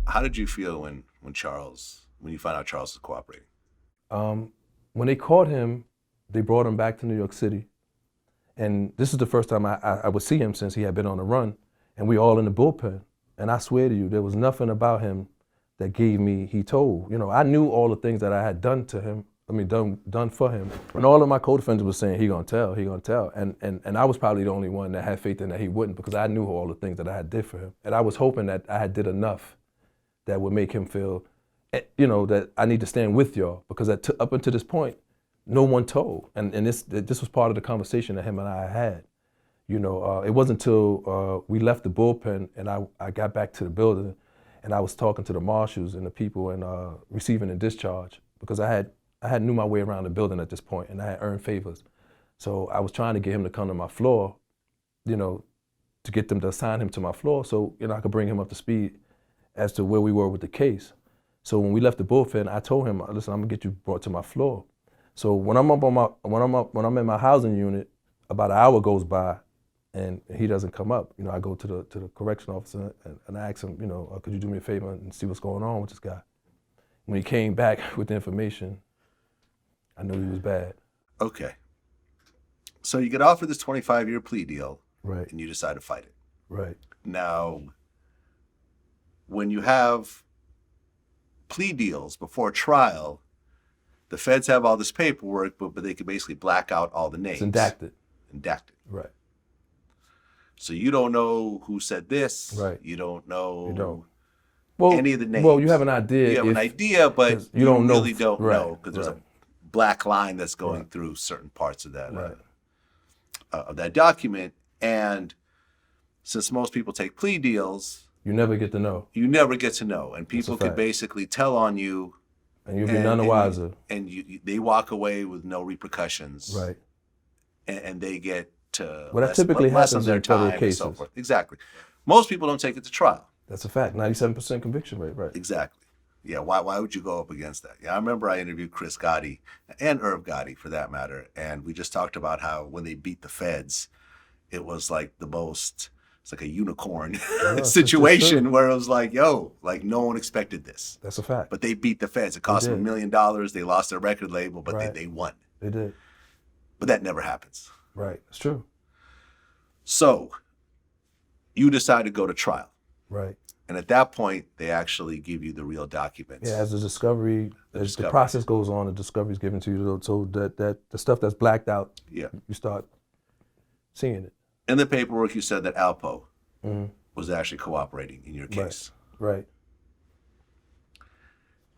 How did you feel when you found out Charles was cooperating? When they caught him, they brought him back to New York City. And this is the first time I would see him since he had been on the run. And we all in the bullpen. And I swear to you, there was nothing about him that gave me, he told. I knew all the things that I had done to him, done for him. And all of my co-defendants were saying, he gonna tell. And I was probably the only one that had faith in that he wouldn't, because I knew all the things that I had did for him. And I was hoping that I had did enough that would make him feel, that I need to stand with y'all, because up until this point, no one told. And this was part of the conversation that him and I had. It wasn't until we left the bullpen and I got back to the building and I was talking to the marshals and the people and receiving a discharge, because I had knew my way around the building at this point and I had earned favors. So I was trying to get him to come to my floor, to get them to assign him to my floor so, I could bring him up to speed as to where we were with the case. So when we left the bullpen, I told him, listen, I'm gonna get you brought to my floor. So when I'm in my housing unit, about an hour goes by and he doesn't come up. I go to the correction officer and I ask him, could you do me a favor and see what's going on with this guy? When he came back with the information, I knew he was bad. Okay. So you get offered this 25-year plea deal, right? And you decide to fight it. Right. Now, when you have plea deals before trial, the feds have all this paperwork, but they can basically black out all the names. It's indacted. Indacted. Right. So you don't know who said this. Right. You don't know any of the names. Well, you have an idea. You have an idea, but you really don't know, because there's a black line that's going through certain parts of that document. And since most people take plea deals, you never get to know. You never get to know, and people could basically tell on you, and you'll be none the wiser. And they walk away with no repercussions. Right. And they get to that typically happens in federal cases. And so forth. Exactly. Most people don't take it to trial. That's a fact. 97% conviction rate. Right. Exactly. Yeah. Why would you go up against that? Yeah. I remember I interviewed Chris Gotti and Irv Gotti, for that matter, and we just talked about how when they beat the feds, it was like it's like a unicorn situation where it was like, no one expected this. That's a fact. But they beat the feds. It cost them $1 million. They lost their record label, but they won. They did. But that never happens. Right. It's true. So you decide to go to trial. Right. And at that point, they actually give you the real documents. Yeah, as the discovery, as the process goes on, the discovery is given to you, so that the stuff that's blacked out, you start seeing it. In the paperwork, you said that Alpo was actually cooperating in your case. Right.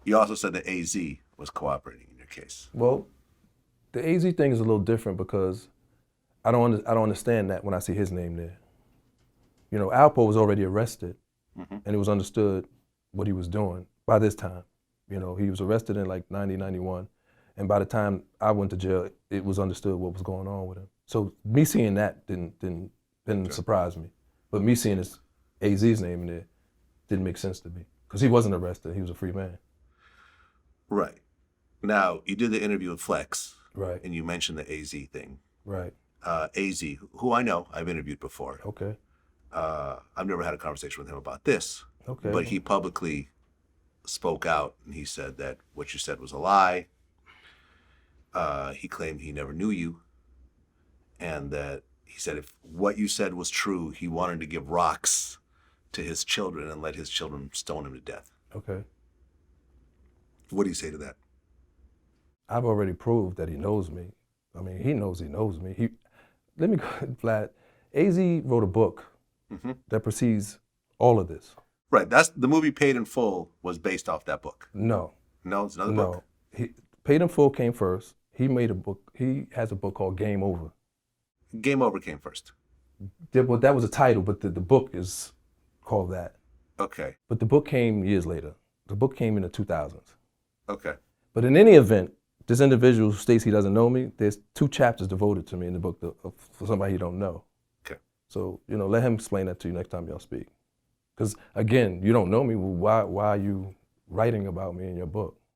You also said that AZ was cooperating in your case. Well, the AZ thing is a little different because I don't understand that when I see his name there. Alpo was already arrested, and it was understood what he was doing by this time. He was arrested in like 91, and by the time I went to jail, it was understood what was going on with him. So me seeing that didn't surprise me, but me seeing his AZ's name in there didn't make sense to me, because he wasn't arrested; he was a free man. Right. Now you did the interview with Flex. Right. And you mentioned the AZ thing. Right. AZ, who I know, I've interviewed before. Okay. I've never had a conversation with him about this. Okay. But he publicly spoke out, and he said that what you said was a lie. He claimed he never knew you, and that he said if what you said was true, he wanted to give rocks to his children and let his children stone him to death. Okay. What do you say to that? I've already proved that he knows me. I mean, he knows me. Let me go flat. AZ wrote a book that precedes all of this. Right. That's the movie Paid in Full was based off that book. No. No, it's another book. Paid in Full came first. He made a book. He has a book called Game Over. Game Over came first. Well, that was a title, but the book is called that. Okay. But the book came years later. The book came in the 2000s. Okay. But in any event, this individual who states he doesn't know me, there's 2 chapters devoted to me in the book for somebody you don't know. Okay. So, let him explain that to you next time y'all speak. Because again, you don't know me, why are you writing about me in your book?